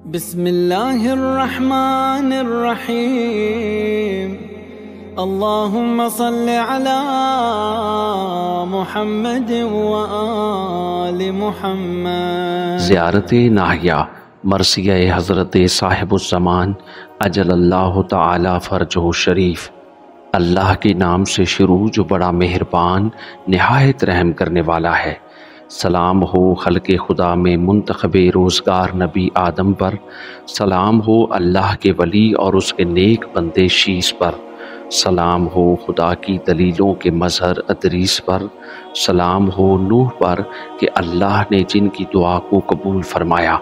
بسم اللہ الرحمن الرحیم اللہم صل علی محمد وآل محمد۔ زیارت ناہیہ مرثیہ حضرت صاحب الزمان اجل اللہ تعالی فرجہ شریف۔ اللہ کے نام سے شروع جو بڑا مہربان نہایت رحم کرنے والا ہے۔ سلام ہو خلق خدا میں منتخب روزگار نبی آدم پر، سلام ہو اللہ کے ولی اور اس کے نیک بندے شیس پر، سلام ہو خدا کی دلیلوں کے مظہر ادریس پر، سلام ہو نوح پر کہ اللہ نے جن کی دعا کو قبول فرمایا،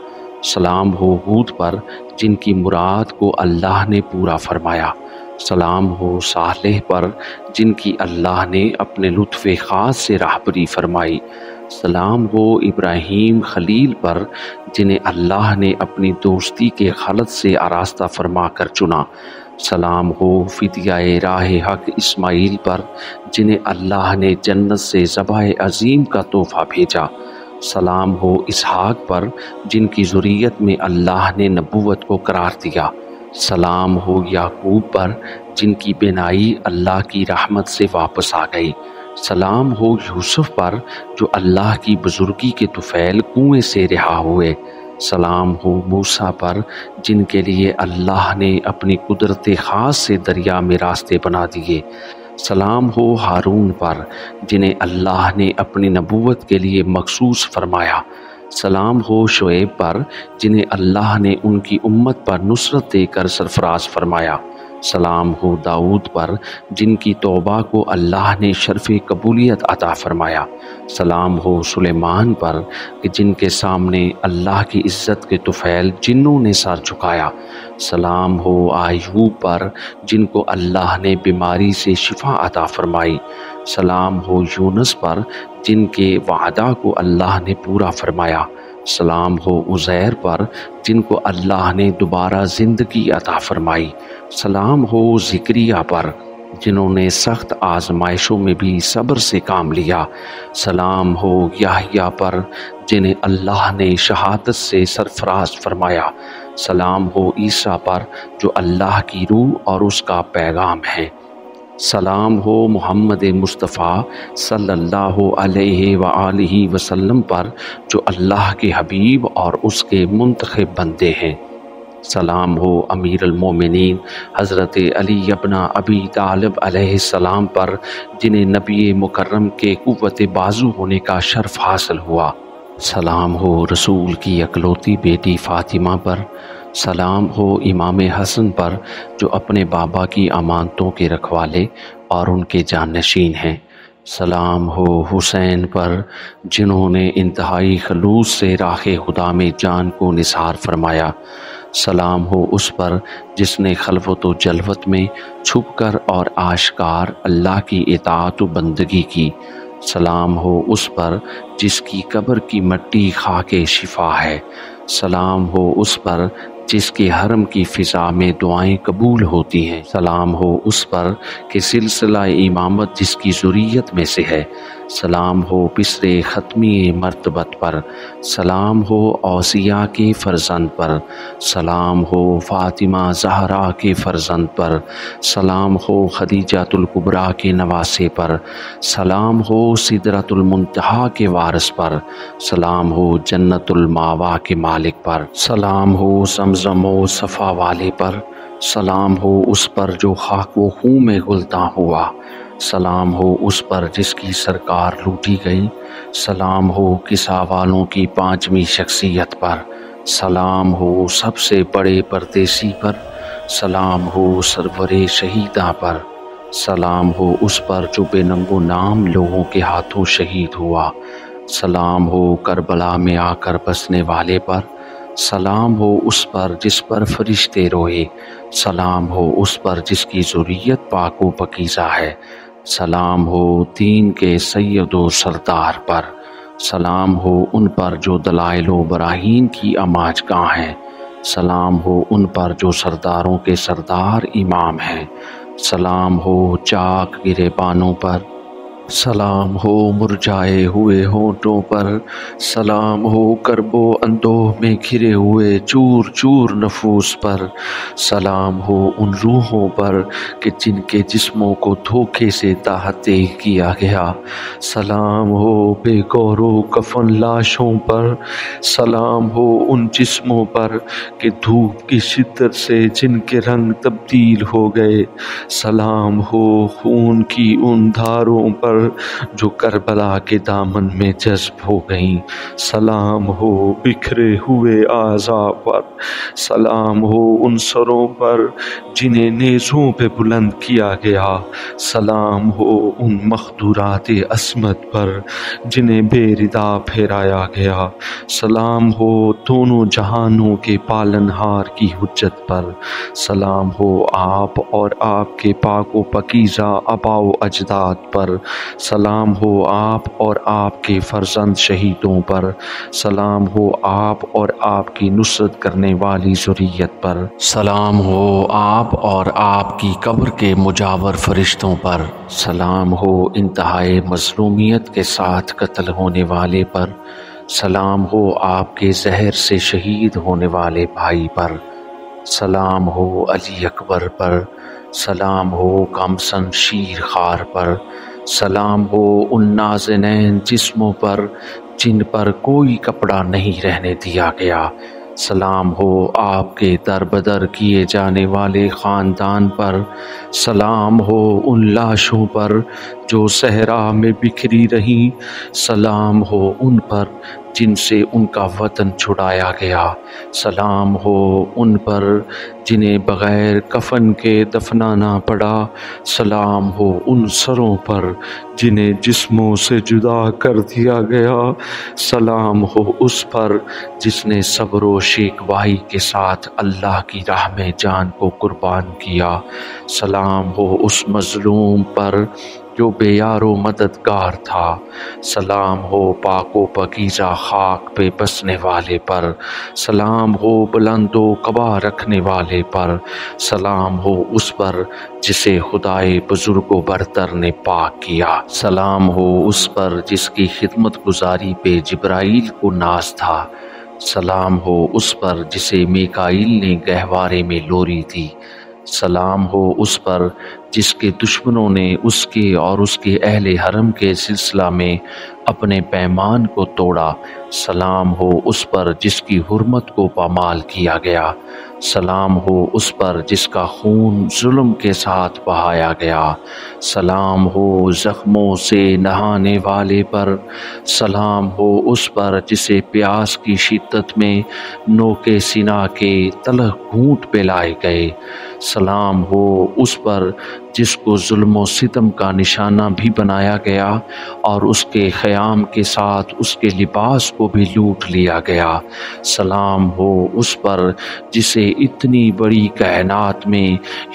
سلام ہو ہود پر جن کی مراد کو اللہ نے پورا فرمایا، سلام ہو صالح پر جن کی اللہ نے اپنے لطف خاص سے راہبری فرمائی، سلام ہو ابراہیم خلیل پر جنہیں اللہ نے اپنی دوستی کے خلط سے آراستہ فرما کر چنا، سلام ہو فدیہ راہ حق اسماعیل پر جنہیں اللہ نے جنت سے ذبح عظیم کا تحفہ بھیجا، سلام ہو اسحاق پر جن کی ذریت میں اللہ نے نبوت کو قرار دیا، سلام ہو یعقوب پر جن کی بینائی اللہ کی رحمت سے واپس آ گئی، سلام ہو یوسف پر جو اللہ کی بزرگی کے طفیل کنویں سے رہا ہوئے، سلام ہو موسیٰ پر جن کے لیے اللہ نے اپنی قدرت خاص سے دریا میں راستے بنا دیے، سلام ہو ہارون پر جنہیں اللہ نے اپنی نبوت کے لیے مخصوص فرمایا، سلام ہو شعیب پر جنہیں اللہ نے ان کی امت پر نصرت دے کر سرفراز فرمایا، سلام ہو داؤد پر جن کی توبہ کو اللہ نے شرف قبولیت عطا فرمایا، سلام ہو سلیمان پر کہ جن کے سامنے اللہ کی عزت کے طفیل جنوں نے سر جھکایا، سلام ہو ایوب پر جن کو اللہ نے بیماری سے شفا عطا فرمائی، سلام ہو یونس پر جن کے وعدہ کو اللہ نے پورا فرمایا، سلام ہو عزیر پر جن کو اللہ نے دوبارہ زندگی عطا فرمائی، سلام ہو زکریا پر جنہوں نے سخت آزمائشوں میں بھی صبر سے کام لیا، سلام ہو یحییٰ پر جنہیں اللہ نے شہادت سے سرفراز فرمایا، سلام ہو عیسیٰ پر جو اللہ کی روح اور اس کا پیغام ہے، سلام ہو محمد مصطفیٰ صلی اللہ علیہ وآلہ وسلم پر جو اللہ کے حبیب اور اس کے منتخب بندے ہیں، سلام ہو امیر المومنین حضرت علی ابن ابی طالب علیہ السلام پر جنہیں نبی مکرم کے قوت بازو ہونے کا شرف حاصل ہوا، سلام ہو رسول کی اکلوتی بیٹی فاطمہ پر، سلام ہو امام حسن پر جو اپنے بابا کی امانتوں کے رکھوالے اور ان کے جانشین ہیں، سلام ہو حسین پر جنہوں نے انتہائی خلوص سے راہ خدا میں جان کو نثار فرمایا، سلام ہو اس پر جس نے خلوت و جلوت میں چھپ کر اور آشکار اللہ کی اطاعت و بندگی کی، سلام ہو اس پر جس کی قبر کی مٹی خاک شفا ہے، سلام ہو اس پر جس کے حرم کی فضا میں دعائیں قبول ہوتی ہیں، سلام ہو اس پر کہ سلسلہ امامت جس کی ذریت میں سے ہے، سلام ہو پسر ختمی مرتبت پر، سلام ہو اوصیاء کے فرزند پر، سلام ہو فاطمہ زہرا کے فرزند پر، سلام ہو خدیجۃ الکبریٰ کے نواسے پر، سلام ہو سدرۃ المنتہا کے وارث پر، سلام ہو جنت الماوا کے مالک پر، سلام ہو زمزم و صفا والے پر، سلام ہو اس پر جو خاک و خون میں گلتاں ہوا، سلام ہو اس پر جس کی سرکار لوٹی گئی، سلام ہو کسا والوں کی پانچویں شخصیت پر، سلام ہو سب سے بڑے پردیسی پر، سلام ہو سرور شہیداں پر، سلام ہو اس پر جو بے ننگ و نام لوگوں کے ہاتھوں شہید ہوا، سلام ہو کربلا میں آ کر بسنے والے پر، سلام ہو اس پر جس پر فرشتے روئے، سلام ہو اس پر جس کی ذریت پاک و پاکیزہ ہے، سلام ہو دین کے سید و سردار پر، سلام ہو ان پر جو دلائل و براہین کی اماج گاہ ہیں، سلام ہو ان پر جو سرداروں کے سردار امام ہیں، سلام ہو چاک گریبانوں پر، سلام ہو مرجھائے ہوئے ہونٹوں پر، سلام ہو کرب و اندوہ میں گھرے ہوئے چور چور نفوس پر، سلام ہو ان روحوں پر کہ جن کے جسموں کو دھوکے سے تحت کیا گیا، سلام ہو بے گور و کفن لاشوں پر، سلام ہو ان جسموں پر کہ دھوپ کی شدت سے جن کے رنگ تبدیل ہو گئے، سلام ہو خون کی ان دھاروں پر جو کربلا کے دامن میں جذب ہو گئیں، سلام ہو بکھرے ہوئے اعضاء پر، سلام ہو ان سروں پر جنہیں نیزوں پہ بلند کیا گیا، سلام ہو ان مخدورات عصمت پر جنہیں بے ردا پھیرایا گیا، سلام ہو دونوں جہانوں کے پالنہار کی حجت پر، سلام ہو آپ اور آپ کے پاک و پاکیزہ آباء و اجداد پر، سلام ہو آپ اور آپ کے فرزند شہیدوں پر، سلام ہو آپ اور آپ کی نصرت کرنے والی ذریت پر، سلام ہو آپ اور آپ کی قبر کے مجاور فرشتوں پر، سلام ہو انتہائی مظلومیت کے ساتھ قتل ہونے والے پر، سلام ہو آپ کے زہر سے شہید ہونے والے بھائی پر، سلام ہو علی اکبر پر، سلام ہو کمسن شیر خار پر، سلام ہو ان نازنین جسموں پر جن پر کوئی کپڑا نہیں رہنے دیا گیا، سلام ہو آپ کے در بدر کیے جانے والے خاندان پر، سلام ہو ان لاشوں پر جو صحرا میں بکھری رہیں، سلام ہو ان پر جن سے ان کا وطن چھڑایا گیا، سلام ہو ان پر جنہیں بغیر کفن کے دفنانا پڑا، سلام ہو ان سروں پر جنہیں جسموں سے جدا کر دیا گیا، سلام ہو اس پر جس نے صبر و شیکوائی کے ساتھ اللہ کی راہ میں جان کو قربان کیا، سلام ہو اس مظلوم پر جو بے یار و مددگار تھا، سلام ہو پاک و پاکیزہ خاک پہ بسنے والے پر، سلام ہو بلند و قبا رکھنے والے پر، سلام ہو اس پر جسے خدائے بزرگ و برتر نے پاک کیا، سلام ہو اس پر جس کی خدمت گزاری پہ جبرائیل کو ناز تھا، سلام ہو اس پر جسے میکائیل نے گہوارے میں لوری دی، سلام ہو اس پر جس کے دشمنوں نے اس کے اور اس کے اہل حرم کے سلسلہ میں اپنے پیمان کو توڑا، سلام ہو اس پر جس کی حرمت کو پامال کیا گیا، سلام ہو اس پر جس کا خون ظلم کے ساتھ بہایا گیا، سلام ہو زخموں سے نہانے والے پر، سلام ہو اس پر جسے پیاس کی شدت میں نوکے سینا کے تلخ گھونٹ پلائے گئے، سلام ہو اس پر جس کو ظلم و ستم کا نشانہ بھی بنایا گیا اور اس کے خیام کے ساتھ اس کے لباس کو بھی لوٹ لیا گیا، سلام ہو اس پر جسے اتنی بڑی کائنات میں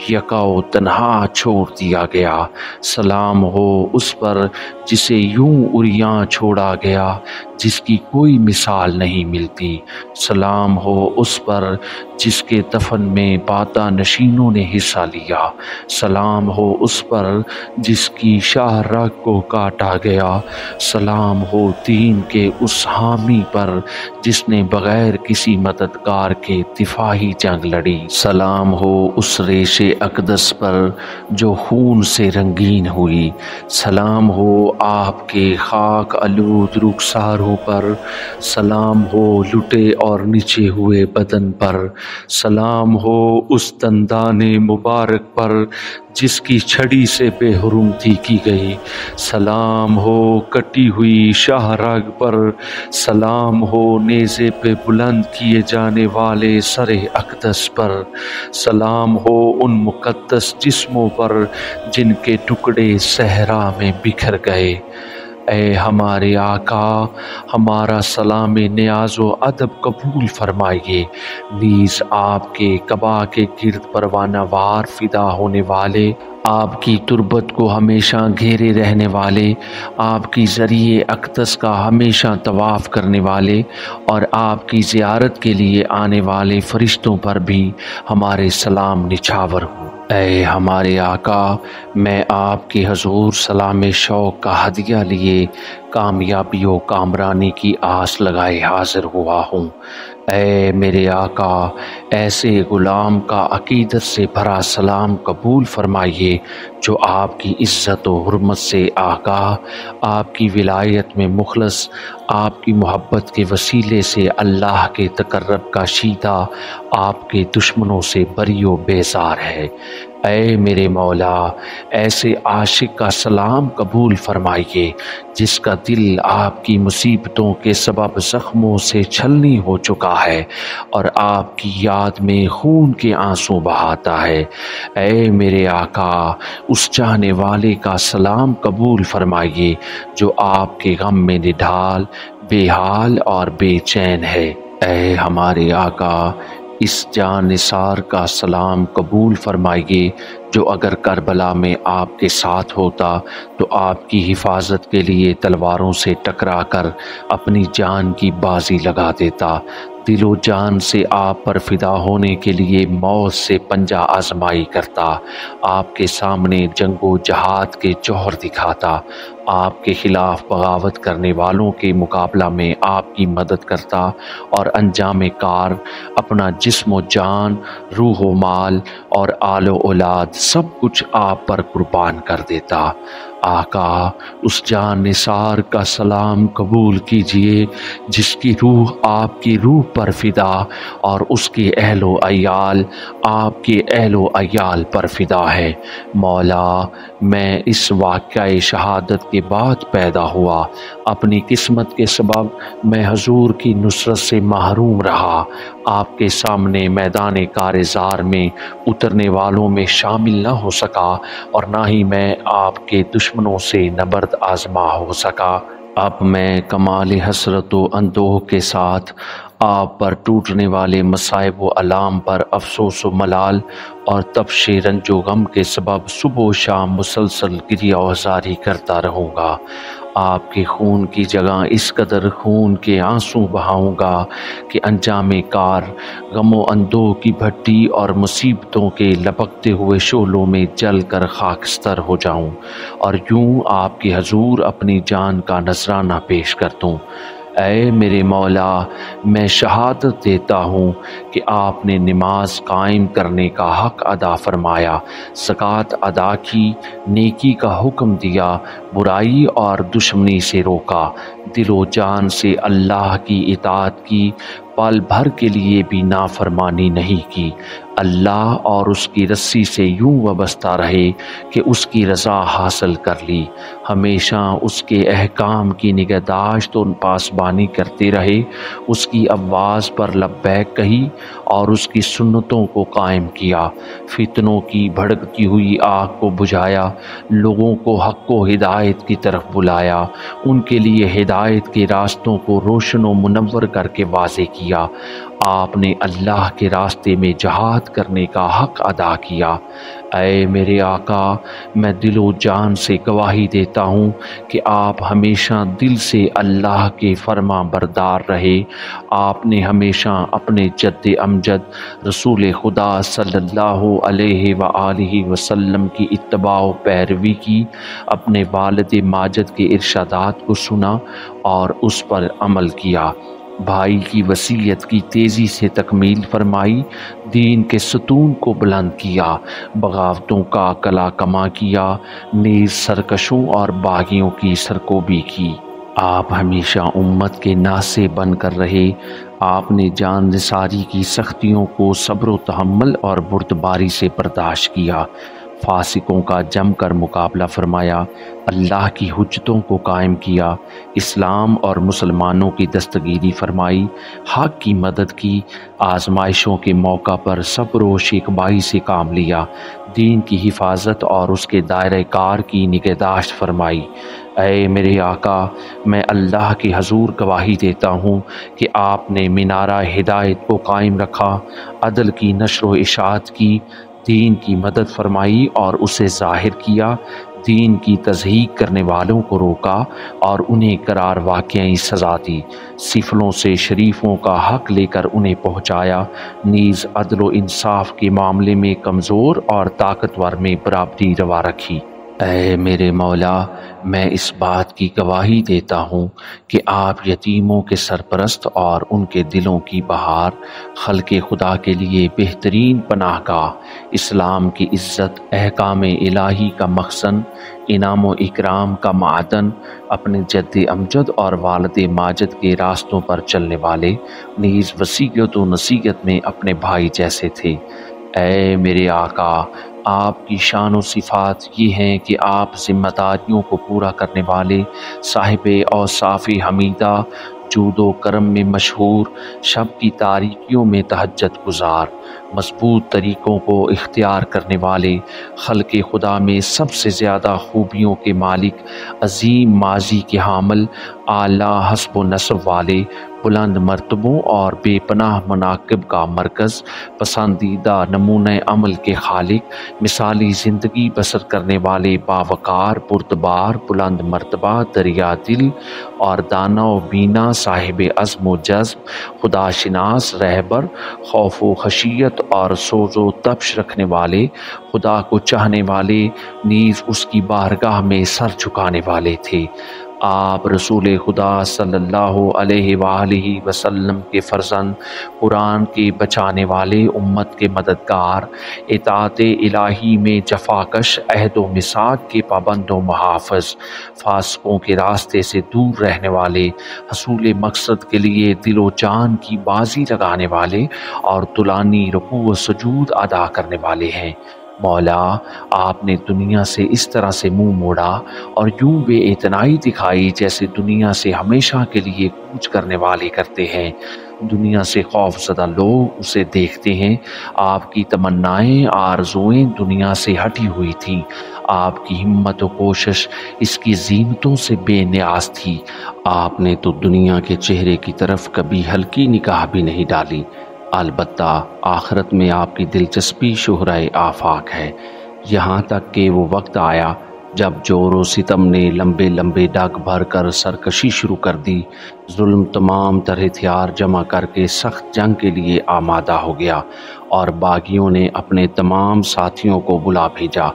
یکا و تنہا چھوڑ دیا گیا، سلام ہو اس پر جسے یوں عریاں چھوڑا گیا جس کی کوئی مثال نہیں ملتی، سلام ہو اس پر جس کے دفن میں بادا نشینوں نے حصہ لیا، سلام ہو اس پر جس کی شاہ رگ کو کاٹا گیا، سلام ہو دین کے اس حامی پر جس نے بغیر کسی مددگار کے دفاعی جنگ لڑی، سلام ہو اس ریش اقدس پر جو خون سے رنگین ہوئی، سلام ہو آپ کے خاک آلود رخساروں پر، سلام ہو لٹے اور نچے ہوئے بدن پر، سلام ہو اس دندان مبارک پر جس کی چھڑی سے بے حرمتی کی گئی، سلام ہو کٹی ہوئی شاہ رگ پر، سلام ہو نیزے پہ بلند کیے جانے والے سر اقدس پر، سلام ہو ان مقدس جسموں پر جن کے ٹکڑے صحرا میں بکھر گئے، اے ہمارے آقا ہمارا سلام نیاز و ادب قبول فرمائیے، نیز آپ کے قبا کے گرد پروانہ وار فدا ہونے والے آپ کی تربت کو ہمیشہ گھیرے رہنے والے، آپ کی ذریعے اقدس کا ہمیشہ طواف کرنے والے اور آپ کی زیارت کے لیے آنے والے فرشتوں پر بھی ہمارے سلام نچھاور ہوں۔ اے ہمارے آقا، میں آپ کے حضور سلام شوق کا ہدیہ لیے کامیابی و کامرانی کی آس لگائے حاضر ہوا ہوں۔ اے میرے آقا، ایسے غلام کا عقیدت سے بھرا سلام قبول فرمائیے جو آپ کی عزت و حرمت سے آگاہ، آپ کی ولایت میں مخلص، آپ کی محبت کے وسیلے سے اللہ کے تقرب کا شیدا، آپ کے دشمنوں سے بری و بیزار ہے۔ اے میرے مولا، ایسے عاشق کا سلام قبول فرمائیے جس کا دل آپ کی مصیبتوں کے سبب زخموں سے چھلنی ہو چکا ہے اور آپ کی یاد میں خون کے آنسو بہاتا ہے۔ اے میرے آقا، اس چاہنے والے کا سلام قبول فرمائیے جو آپ کے غم میں نڈھال، بے حال اور بے چین ہے۔ اے ہمارے آقا، اس جان نثار کا سلام قبول فرمائیے جو اگر کربلا میں آپ کے ساتھ ہوتا تو آپ کی حفاظت کے لیے تلواروں سے ٹکرا کر اپنی جان کی بازی لگا دیتا، دل و جان سے آپ پر فدا ہونے کے لیے موت سے پنجہ آزمائی کرتا، آپ کے سامنے جنگ و جہاد کے جوہر دکھاتا، آپ کے خلاف بغاوت کرنے والوں کے مقابلہ میں آپ کی مدد کرتا اور انجام کار اپنا جسم و جان، روح و مال اور آل و اولاد سب کچھ آپ پر قربان کر دیتا۔ آقا، اس جان نثار کا سلام قبول کیجئے جس کی روح آپ کی روح پر فدا اور اس کے اہل و عیال آپ کے اہل و عیال پر فدا ہے۔ مولا، میں اس واقعہ شہادت کے بعد پیدا ہوا، اپنی قسمت کے سبب میں حضور کی نصرت سے محروم رہا، آپ کے سامنے میدان کارزار میں اترنے والوں میں شامل نہ ہو سکا اور نہ ہی میں آپ کے دشمنوں سے نبرد آزما ہو سکا۔ اب میں کمال حسرت و اندوہ کے ساتھ آپ پر ٹوٹنے والے مصائب و الام پر افسوس و ملال اور تپش رنج و غم کے سبب صبح و شام مسلسل گریہ و زاری کرتا رہوں گا۔ آپ کے خون کی جگہ اس قدر خون کے آنسو بہاؤں گا کہ انجام کار غم و اندوہ کی بھٹی اور مصیبتوں کے لپکتے ہوئے شعلوں میں جل کر خاکستر ہو جاؤں اور یوں آپ کے حضور اپنی جان کا نذرانہ پیش کر دوں۔ اے میرے مولا، میں شہادت دیتا ہوں کہ آپ نے نماز قائم کرنے کا حق ادا فرمایا، زکوٰۃ ادا کی، نیکی کا حکم دیا، برائی اور دشمنی سے روکا، دل و جان سے اللہ کی اطاعت کی، پل بھر کے لیے بھی نافرمانی نہیں کی، اللہ اور اس کی رسی سے یوں وابستہ رہے کہ اس کی رضا حاصل کر لی، ہمیشہ اس کے احکام کی نگہداشت و پاسبانی کرتے رہے، اس کی آواز پر لبیک کہی اور اس کی سنتوں کو قائم کیا، فتنوں کی بھڑکتی ہوئی آگ کو بجھایا، لوگوں کو حق و ہدایت کی طرف بلایا، ان کے لیے ہدایت کے راستوں کو روشن و منور کر کے واضح کیا، آپ نے اللہ کے راستے میں جہاد کرنے کا حق ادا کیا۔ اے میرے آقا، میں دل و جان سے گواہی دیتا ہوں کہ آپ ہمیشہ دل سے اللہ کے فرما بردار رہے، آپ نے ہمیشہ اپنے جد امجد رسول خدا صلی اللہ علیہ وآلہ وسلم کی اتباع و پیروی کی، اپنے والد ماجد کے ارشادات کو سنا اور اس پر عمل کیا، بھائی کی وصیت کی تیزی سے تکمیل فرمائی، دین کے ستون کو بلند کیا، بغاوتوں کا کلا کما کیا، نیز سرکشوں اور باغیوں کی سرکوبی کی۔ آپ ہمیشہ امت کے ناصح بن کر رہے، آپ نے جان نثاری کی سختیوں کو صبر و تحمل اور بردباری سے برداشت کیا، فاسقوں کا جم کر مقابلہ فرمایا، اللہ کی حجتوں کو قائم کیا، اسلام اور مسلمانوں کی دستگیری فرمائی، حق کی مدد کی، آزمائشوں کے موقع پر صبر و شکیبائی سے کام لیا، دین کی حفاظت اور اس کے دائرہ کار کی نگہداشت فرمائی۔ اے میرے آقا، میں اللہ کے حضور گواہی دیتا ہوں کہ آپ نے مینارہ ہدایت کو قائم رکھا، عدل کی نشر و اشاعت کی، دین کی مدد فرمائی اور اسے ظاہر کیا، دین کی تضحیق کرنے والوں کو روکا اور انہیں قرار واقعی سزا دی، سفلوں سے شریفوں کا حق لے کر انہیں پہنچایا، نیز عدل و انصاف کے معاملے میں کمزور اور طاقتور میں برابری روا رکھی۔ اے میرے مولا، میں اس بات کی گواہی دیتا ہوں کہ آپ یتیموں کے سرپرست اور ان کے دلوں کی بہار، خلق خدا کے لیے بہترین پناہ گاہ، اسلام کی عزت، احکام الہی کا مخزن، انعام و اکرام کا معدن، اپنے جد امجد اور والد ماجد کے راستوں پر چلنے والے، نیز وصیت و نصیحت میں اپنے بھائی جیسے تھے۔ اے میرے آقا، آپ کی شان و صفات یہ ہیں کہ آپ ذمہ داریوں کو پورا کرنے والے، صاحب اوصاف حمیدہ، جود و کرم میں مشہور، شب کی تاریکیوں میں تہجد گزار، مضبوط طریقوں کو اختیار کرنے والے، خلق خدا میں سب سے زیادہ خوبیوں کے مالک، عظیم ماضی کے حامل، اعلیٰ حسب و نسب والے، بلند مرتبوں اور بے پناہ مناقب کا مرکز، پسندیدہ نمونہ عمل کے خالق، مثالی زندگی بسر کرنے والے، باوقار، پرتبار، بلند مرتبہ، دریا دل اور دانا و بینا، صاحب عزم و جذب، خدا شناس، رہبر، خوف و خشیت اور سوز و تبش رکھنے والے، خدا کو چاہنے والے، نیز اس کی بارگاہ میں سر جھکانے والے تھے۔ آپ رسول خدا صلی اللہ علیہ وآلہ وسلم کے فرزند، قرآن کے بچانے والے، امت کے مددگار، اطاعت الہی میں جفاکش، عہد و میثاق کے پابند و محافظ، فاسقوں کے راستے سے دور رہنے والے، حصول مقصد کے لیے دل و جان کی بازی لگانے والے اور طولانی رکوع و سجود ادا کرنے والے ہیں۔ مولا، آپ نے دنیا سے اس طرح سے منہ موڑا اور یوں بے اعتنائی دکھائی جیسے دنیا سے ہمیشہ کے لیے کوچ کرنے والے کرتے ہیں۔ دنیا سے خوف زدہ لوگ اسے دیکھتے ہیں۔ آپ کی تمنائیں، آرزوئیں دنیا سے ہٹی ہوئی تھیں۔ آپ کی ہمت و کوشش اس کی زینتوں سے بے نیاز تھی۔ آپ نے تو دنیا کے چہرے کی طرف کبھی ہلکی نگاہ بھی نہیں ڈالی۔ البتہ آخرت میں آپ کی دلچسپی شہرۂ آفاق ہے، یہاں تک کہ وہ وقت آیا جب جور و ستم نے لمبے لمبے ڈگ بھر کر سرکشی شروع کر دی، ظلم تمام تر ہتھیار جمع کر کے سخت جنگ کے لیے آمادہ ہو گیا اور باغیوں نے اپنے تمام ساتھیوں کو بلا بھیجا۔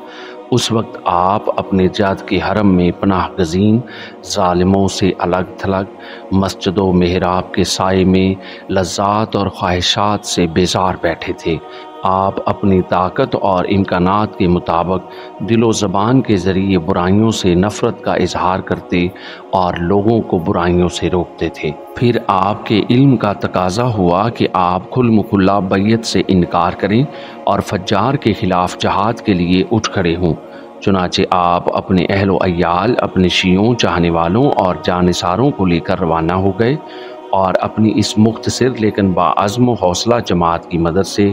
اس وقت آپ اپنے جد کے حرم میں پناہ گزین، ظالموں سے الگ تھلگ، مسجد و محراب کے سائے میں لذات اور خواہشات سے بیزار بیٹھے تھے۔ آپ اپنی طاقت اور امکانات کے مطابق دل و زبان کے ذریعے برائیوں سے نفرت کا اظہار کرتے اور لوگوں کو برائیوں سے روکتے تھے۔ پھر آپ کے علم کا تقاضا ہوا کہ آپ کھل مکھلا بیعت سے انکار کریں اور فجار کے خلاف جہاد کے لیے اٹھ کھڑے ہوں۔ چنانچہ آپ اپنے اہل و عیال، اپنے شیعوں، چاہنے والوں اور جانثاروں کو لے کر روانہ ہو گئے اور اپنی اس مختصر لیکن باعزم و حوصلہ جماعت کی مدد سے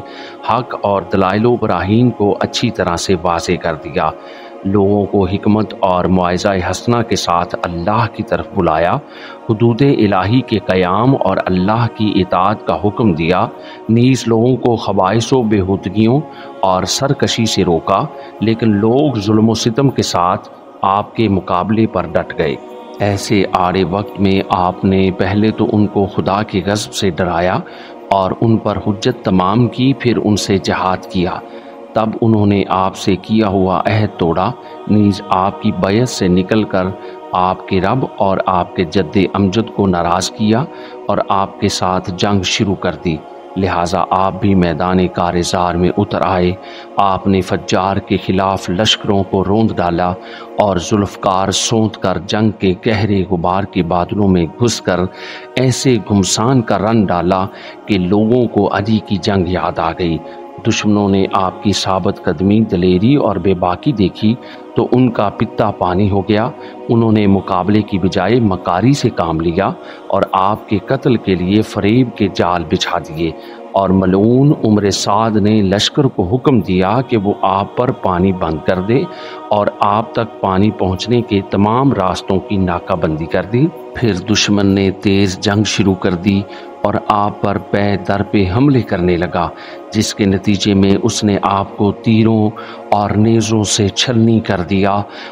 حق اور دلائل و براہین کو اچھی طرح سے واضح کر دیا، لوگوں کو حکمت اور موعظہ حسنہ کے ساتھ اللہ کی طرف بلایا، حدود الہی کے قیام اور اللہ کی اطاعت کا حکم دیا، نیز لوگوں کو خبائث و بےہودگیوں اور سرکشی سے روکا، لیکن لوگ ظلم و ستم کے ساتھ آپ کے مقابلے پر ڈٹ گئے۔ ایسے آڑے وقت میں آپ نے پہلے تو ان کو خدا کے غضب سے ڈرایا اور ان پر حجت تمام کی، پھر ان سے جہاد کیا۔ تب انہوں نے آپ سے کیا ہوا عہد توڑا، نیز آپ کی بیعت سے نکل کر آپ کے رب اور آپ کے جد امجد کو ناراض کیا اور آپ کے ساتھ جنگ شروع کر دی۔ لہٰذا آپ بھی میدان کارزار میں اتر آئے۔ آپ نے فجار کے خلاف لشکروں کو روند ڈالا اور ذوالفقار سونت کر جنگ کے گہرے غبار کے بادلوں میں گھس کر ایسے گھمسان کا رن ڈالا کہ لوگوں کو علی کی جنگ یاد آ گئی۔ دشمنوں نے آپ کی ثابت قدمی، دلیری اور بے باکی دیکھی تو ان کا پتا پانی ہو گیا۔ انہوں نے مقابلے کی بجائے مکاری سے کام لیا اور آپ کے قتل کے لیے فریب کے جال بچھا دیے، اور ملعون عمر سعد نے لشکر کو حکم دیا کہ وہ آپ پر پانی بند کر دے اور آپ تک پانی پہنچنے کے تمام راستوں کی ناکہ بندی کر دی۔ پھر دشمن نے تیز جنگ شروع کر دی اور آپ پر پے در پہ حملے کرنے لگا، جس کے نتیجے میں اس نے آپ کو تیروں اور نیزوں سے چھلنی کر دیا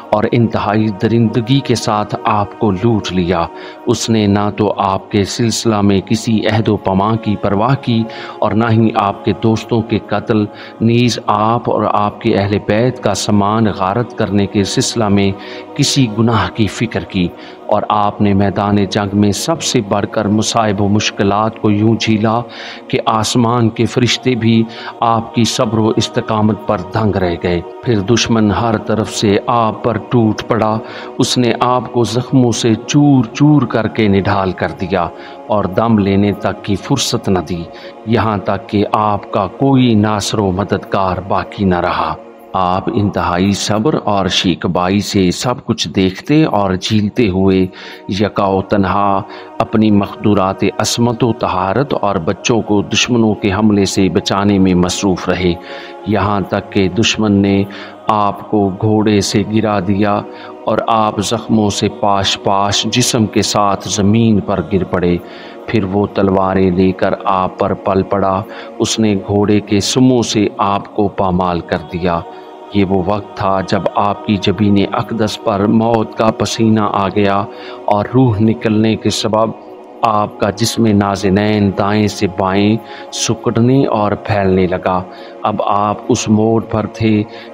اور انتہائی درندگی کے ساتھ آپ کو لوٹ لیا۔ اس نے نہ تو آپ کے سلسلہ میں کسی عہد و پیمان کی پرواہ کی اور نہ ہی آپ کے دوستوں کے قتل، نیز آپ اور آپ کے اہل بیت کا سامان غارت کرنے کے سلسلہ میں کسی گناہ کی فکر کی، اور آپ نے میدان جنگ میں سب سے بڑھ کر مصائب و مشکلات کو یوں جھیلا کہ آسمان کے فرشتے بھی آپ کی صبر و استقامت پر دنگ رہ گئے۔ پھر دشمن ہر طرف سے آپ پر ٹوٹ پڑا، اس نے آپ کو زخموں سے چور چور کر کے نڈھال کر دیا اور دم لینے تک کی فرصت نہ دی، یہاں تک کہ آپ کا کوئی ناصر و مددگار باقی نہ رہا۔ آپ انتہائی صبر اور شیکبائی سے سب کچھ دیکھتے اور جھیلتے ہوئے یکا و تنہا اپنی مقدورات عصمت و طہارت اور بچوں کو دشمنوں کے حملے سے بچانے میں مصروف رہے، یہاں تک کہ دشمن نے آپ کو گھوڑے سے گرا دیا اور آپ زخموں سے پاش پاش جسم کے ساتھ زمین پر گر پڑے۔ پھر وہ تلواریں لے کر آپ پر پل پڑا، اس نے گھوڑے کے سموں سے آپ کو پامال کر دیا۔ یہ وہ وقت تھا جب آپ کی جبین اقدس پر موت کا پسینہ آ گیا اور روح نکلنے کے سبب آپ کا جسم نازنین دائیں سے بائیں سکڑنے اور پھیلنے لگا۔ اب آپ اس موڑ پر تھے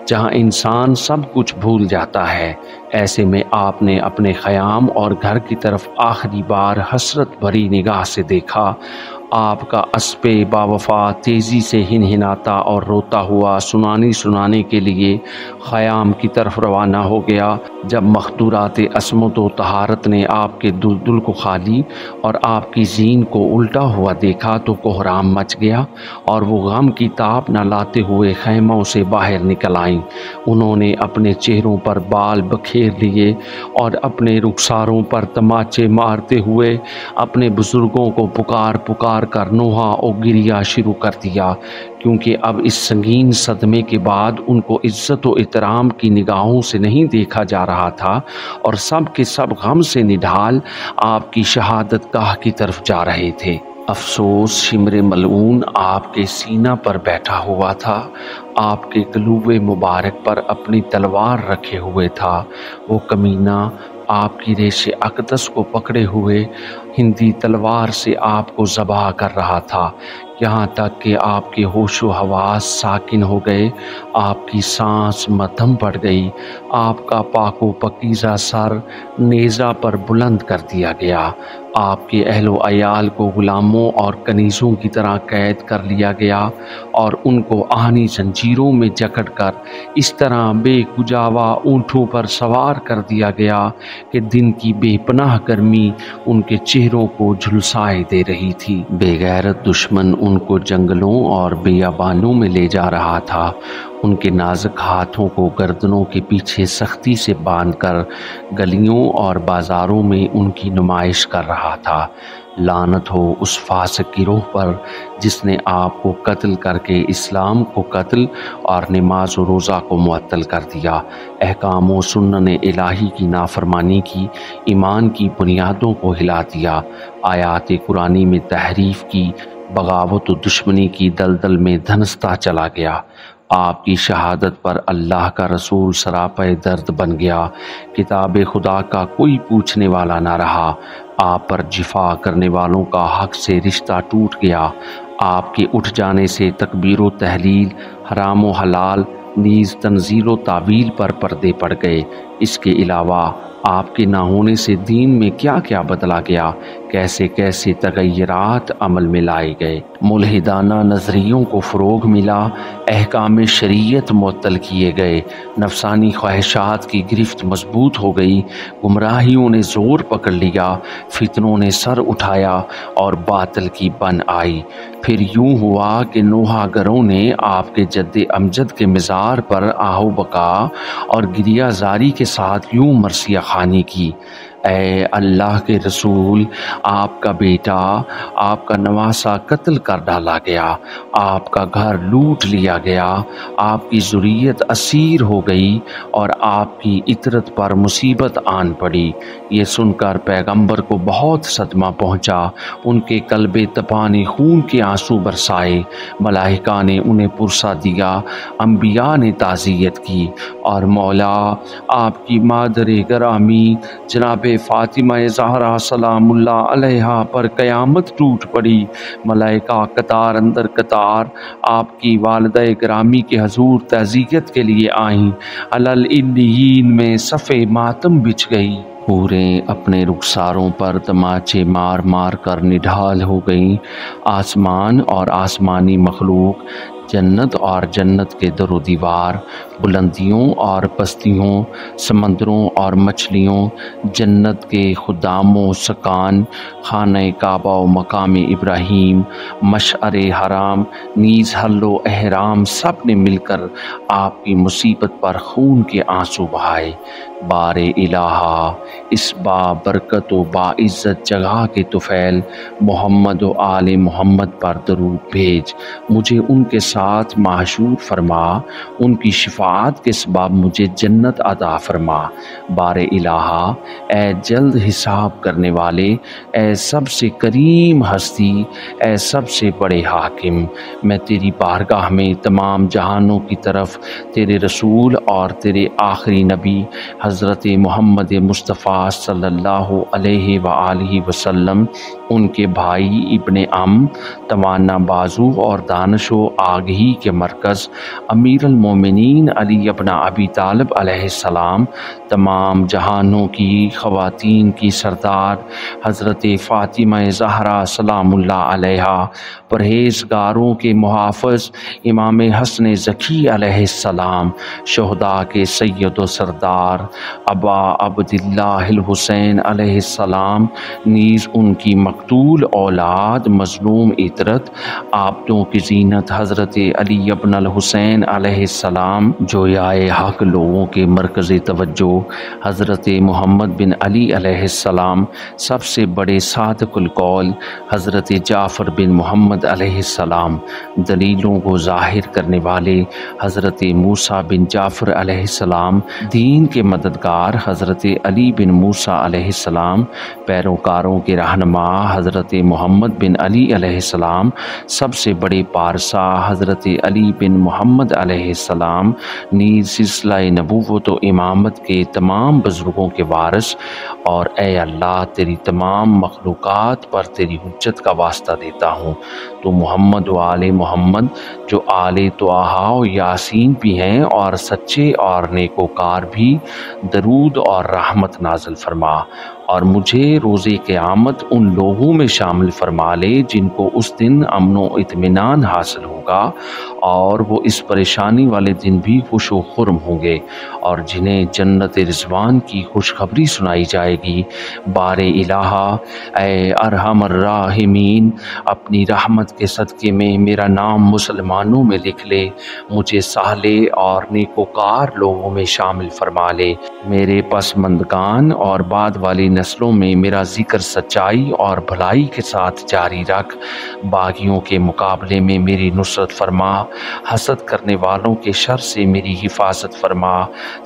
جہاں انسان سب کچھ بھول جاتا ہے۔ ایسے میں آپ نے اپنے خیام اور گھر کی طرف آخری بار حسرت بھری نگاہ سے دیکھا۔ آپ کا اسب باوفا تیزی سے ہنہناتا اور روتا ہوا سنانے کے لیے خیام کی طرف روانہ ہو گیا۔ جب مقدورات عصمت و طہارت نے آپ کے دل کو خالی اور آپ کی زین کو الٹا ہوا دیکھا تو کوہرام مچ گیا اور وہ غم کی تاب نہ لاتے ہوئے خیموں سے باہر نکل آئیں۔ انہوں نے اپنے چہروں پر بال بکھیر لیے اور اپنے رخساروں پر تماچے مارتے ہوئے اپنے بزرگوں کو پکار پکار کر نوحہ اور گریہ شروع کر دیا، کیونکہ اب اس سنگین صدمے کے بعد ان کو عزت و احترام کی نگاہوں سے نہیں دیکھا جا رہا تھا اور سب کے سب غم سے نڈھال آپ کی شہادت گاہ کی طرف جا رہے تھے۔ افسوس شمر ملعون آپ کے سینہ پر بیٹھا ہوا تھا، آپ کے قلوب مبارک پر اپنی تلوار رکھے ہوئے تھا۔ وہ کمینہ آپ کی ریش اقدس کو پکڑے ہوئے ہندی تلوار سے آپ کو ذبح کر رہا تھا، یہاں تک کہ آپ کے ہوش و حواس ساکن ہو گئے، آپ کی سانس مدھم پڑ گئی، آپ کا پاک و پکیزہ سر نیزہ پر بلند کر دیا گیا، آپ کے اہل و عیال کو غلاموں اور کنیزوں کی طرح قید کر لیا گیا اور ان کو آہنی زنجیروں میں جکڑ کر اس طرح بے کجاوا اونٹوں پر سوار کر دیا گیا کہ دن کی بے پناہ گرمی ان کے چہروں کو جھلسائے دے رہی تھی۔ بے غیرت دشمن ان کو جنگلوں اور بیابانوں میں لے جا رہا تھا، ان کے نازک ہاتھوں کو گردنوں کے پیچھے سختی سے باندھ کر گلیوں اور بازاروں میں ان کی نمائش کر رہا تھا۔ لعنت ہو اس فاسق گروہ پر جس نے آپ کو قتل کر کے اسلام کو قتل اور نماز و روزہ کو معطل کر دیا، احکام و سنن الہی کی نافرمانی کی، ایمان کی بنیادوں کو ہلا دیا، آیات قرآنی میں تحریف کی، بغاوت و دشمنی کی دلدل میں دھنستا چلا گیا۔ آپ کی شہادت پر اللہ کا رسول سراپے درد بن گیا، کتاب خدا کا کوئی پوچھنے والا نہ رہا، آپ پر جفا کرنے والوں کا حق سے رشتہ ٹوٹ گیا، آپ کے اٹھ جانے سے تکبیر و تحلیل، حرام و حلال نیز تنزیل و تعویل پر پردے پڑ گئے۔ اس کے علاوہ آپ کے نہ ہونے سے دین میں کیا کیا بدلا گیا، کیسے کیسے تغیرات عمل میں لائے گئے، ملحدانہ نظریوں کو فروغ ملا، احکام شریعت معطل کیے گئے، نفسانی خواہشات کی گرفت مضبوط ہو گئی، گمراہیوں نے زور پکڑ لیا، فتنوں نے سر اٹھایا اور باطل کی بن آئی۔ پھر یوں ہوا کہ نوحہ گروں نے آپ کے جد امجد کے مزار پر آہو بکا اور گریہ زاری کے ساتھ یوں مرثیہ خوانی کی: اے اللہ کے رسول، آپ کا بیٹا، آپ کا نواسا قتل کر ڈالا گیا، آپ کا گھر لوٹ لیا گیا، آپ کی ذریت اسیر ہو گئی اور آپ کی عترت پر مصیبت آن پڑی۔ یہ سن کر پیغمبر کو بہت صدمہ پہنچا، ان کے قلب تپاں نے خون کے آنسو برسائے، ملائکہ نے انہیں پرسہ دیا، انبیاء نے تعزیت کی، اور مولا آپ کی مادر گرامی جناب فاطمہ زہرا سلام اللہ علیہا پر قیامت ٹوٹ پڑی۔ ملائکہ قطار اندر قطار آپ کی والدہ گرامی کے حضور تعزیت کے لیے آئیں، علل علیین میں صف ماتم بچھ گئی۔ حوریں اپنے رخساروں پر تماچے مار مار کر نڈھال ہو گئیں۔ آسمان اور آسمانی مخلوق، جنت اور جنت کے در و دیوار، بلندیوں اور پستیوں، سمندروں اور مچھلیوں، جنت کے خدام و سکان، خانہ کعبہ و مقام ابراہیم، مشعر حرام، نیز حل و احرام، سب نے مل کر آپ کی مصیبت پر خون کے آنسو بہائے۔ بار الہا، اس با برکت و با عزت جگہ کے طفیل محمد و آل محمد پر درود بھیج، مجھے ان کے ساتھ محشور فرما، ان کی شفاعت کے سبب مجھے جنت عطا فرما۔ بار الہا، اے جلد حساب کرنے والے، اے سب سے کریم ہستی، اے سب سے بڑے حاکم، میں تیری بارگاہ میں تمام جہانوں کی طرف تیرے رسول اور تیرے آخری نبی حضرت محمد مصطفیٰ صلی اللہ علیہ وآلہ وسلم، ان کے بھائی ابن ام، توانا بازو اور دانش و آگہی کے مرکز امیر المومنین علی ابن ابی طالب علیہ السلام، تمام جہانوں کی خواتین کی سردار حضرت فاطمہ زہرا سلام اللہ علیہا، پرہیزگاروں کے محافظ امام حسن ذکی علیہ السلام، شہداء کے سید و سردار ابا عبداللہ الحسین علیہ السلام، نیز ان کی مقتول اولاد مظلوم عترت عابدوں کی زینت حضرت علی ابن الحسین علیہ السلام، جویائے حق لوگوں کے مرکز توجہ حضرت محمد بن علی علیہ السلام، سب سے بڑے صادق القول حضرت جعفر بن محمد علیہ السلام، دلیلوں کو ظاہر کرنے والے حضرت موسیٰ بن جعفر علیہ السلام، دین کے مددگار حضرت علی بن موسیٰ علیہ السلام، پیروکاروں کے رہنما حضرت محمد بن علی علیہ السلام، سب سے بڑے پارسا حضرت علی بن محمد علیہ السلام، نیز سلسلہ نبوت و امامت کے تمام بزرگوں کے وارث، اور اے اللہ تیری تمام مخلوقات پر تیری حجت کا واسطہ دیتا ہوں، تو محمد و آل محمد جو آل طٰہٰ و یاسین بھی ہیں اور سچے اور نیکوکار بھی، درود اور رحمت نازل فرما، اور مجھے روز قیامت ان لوگوں میں شامل فرما لے جن کو اس دن امن و اطمینان حاصل ہوگا، اور وہ اس پریشانی والے دن بھی خوش و خرم ہوں گے، اور جنہیں جنت رضوان کی خوشخبری سنائی جائے گی۔ بار الہا، اے ارحم الراحمین، اپنی رحمت کے صدقے میں میرا نام مسلمانوں میں لکھ لے، مجھے صالح اور نیکوکار لوگوں میں شامل فرما لے، میرے پسماندگان اور بعد والی نسلوں میں میرا ذکر سچائی اور بھلائی کے ساتھ جاری رکھ، باغیوں کے مقابلے میں میری نصرت فرما، حسد کرنے والوں کے شر سے میری حفاظت فرما،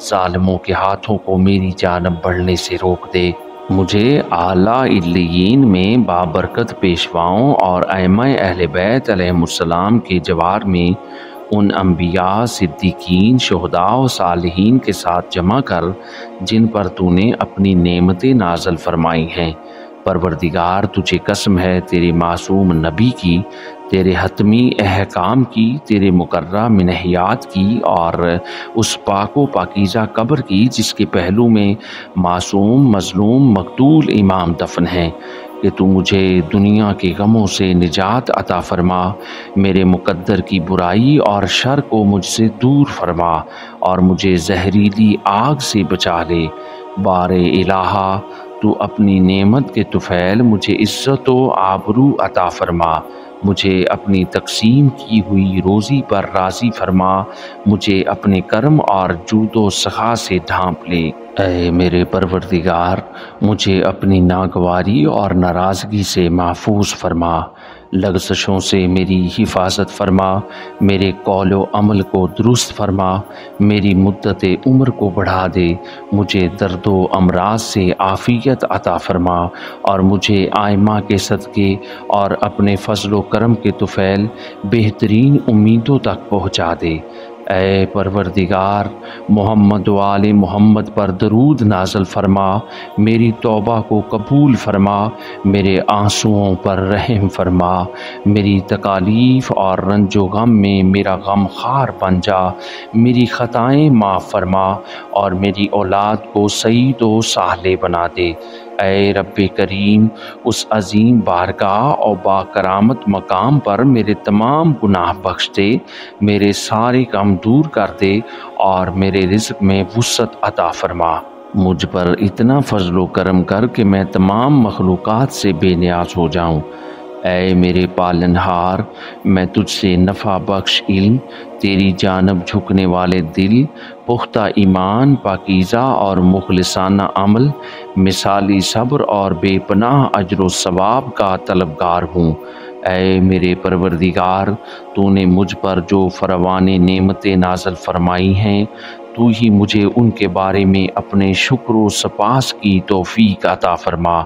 ظالموں کے ہاتھوں کو میری جانب بڑھنے سے روک دے، مجھے اعلیٰ علیین میں بابرکت پیشواؤں اور ائمہ اہل بیت علیہم السلام کے جوار میں ان انبیاء، صدیقین، شہداء و صالحین کے ساتھ جمع کر جن پر تو نے اپنی نعمتیں نازل فرمائی ہیں۔ پروردگار، تجھے قسم ہے تیرے معصوم نبی کی، تیرے حتمی احکام کی، تیرے مقررہ منہیات کی، اور اس پاک و پاکیزہ قبر کی جس کے پہلو میں معصوم، مظلوم، مقتول امام دفن ہیں، کہ تو مجھے دنیا کے غموں سے نجات عطا فرما، میرے مقدر کی برائی اور شر کو مجھ سے دور فرما، اور مجھے زہریلی آگ سے بچا لے۔ بار الہا، تو اپنی نعمت کے طفیل مجھے عزت و آبرو عطا فرما، مجھے اپنی تقسیم کی ہوئی روزی پر راضی فرما، مجھے اپنے کرم اور جود و سخا سے ڈھانپ لے۔ اے میرے پروردگار، مجھے اپنی ناگواری اور ناراضگی سے محفوظ فرما، لغزشوں سے میری حفاظت فرما، میرے قول و عمل کو درست فرما، میری مدت عمر کو بڑھا دے، مجھے درد و امراض سے عافیت عطا فرما، اور مجھے آئمہ کے صدقے اور اپنے فضل و کرم کے طفیل بہترین امیدوں تک پہنچا دے۔ اے پروردگار، محمد و آل محمد پر درود نازل فرما، میری توبہ کو قبول فرما، میرے آنسوؤں پر رحم فرما، میری تکالیف اور رنج و غم میں میرا غم خوار بن جا، میری خطائیں معاف فرما، اور میری اولاد کو سعید و صالح بنا دے۔ اے رب کریم، اس عظیم بارگاہ اور با کرامت مقام پر میرے تمام گناہ بخش دے، میرے سارے غم دور کر دے، اور میرے رزق میں وسعت عطا فرما۔ مجھ پر اتنا فضل و کرم کر کہ میں تمام مخلوقات سے بے نیاز ہو جاؤں۔ اے میرے پالنہار، میں تجھ سے نفع بخش علم، تیری جانب جھکنے والے دل، پختہ ایمان، پاکیزہ اور مخلصانہ عمل، مثالی صبر اور بے پناہ اجر و ثواب کا طلبگار ہوں۔ اے میرے پروردگار، تو نے مجھ پر جو فراوان نعمتیں نازل فرمائی ہیں، تو ہی مجھے ان کے بارے میں اپنے شکر و سپاس کی توفیق عطا فرما،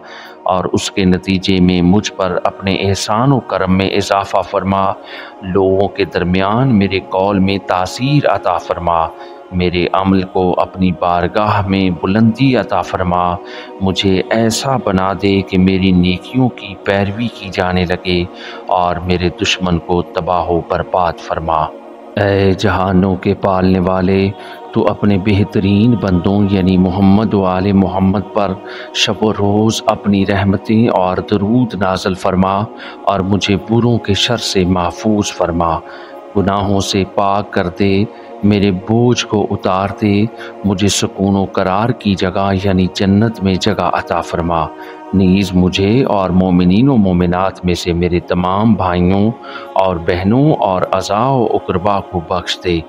اور اس کے نتیجے میں مجھ پر اپنے احسان و کرم میں اضافہ فرما، لوگوں کے درمیان میرے قول میں تاثیر عطا فرما، میرے عمل کو اپنی بارگاہ میں بلندی عطا فرما، مجھے ایسا بنا دے کہ میری نیکیوں کی پیروی کی جانے لگے، اور میرے دشمن کو تباہ و برباد فرما۔ اے جہانوں کے پالنے والے، تو اپنے بہترین بندوں یعنی محمد و آل محمد پر شب و روز اپنی رحمتیں اور درود نازل فرما، اور مجھے بروں کے شر سے محفوظ فرما، گناہوں سے پاک کر دے، میرے بوجھ کو اتار دے، مجھے سکون و قرار کی جگہ یعنی جنت میں جگہ عطا فرما، نیز مجھے اور مومنین و مومنات میں سے میرے تمام بھائیوں اور بہنوں اور اعزاء و اقربا کو بخش دے۔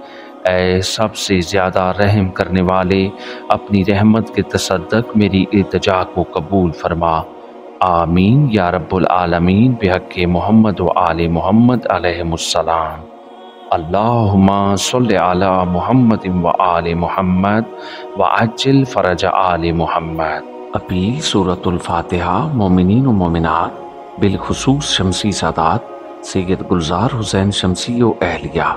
اے سب سے زیادہ رحم کرنے والے، اپنی رحمت کے تصدق میری التجا کو قبول فرما۔ آمین یا رب العالمین، بحق محمد و آل محمد علیہم السلام۔ اللہم صل علی محمد و آل محمد وعجل فرج آل محمد۔ اپیل سورۃ الفاتحہ مومنین و مومنات، بالخصوص شمسی سادات، سید گلزار حسین شمسی و اہلیہ۔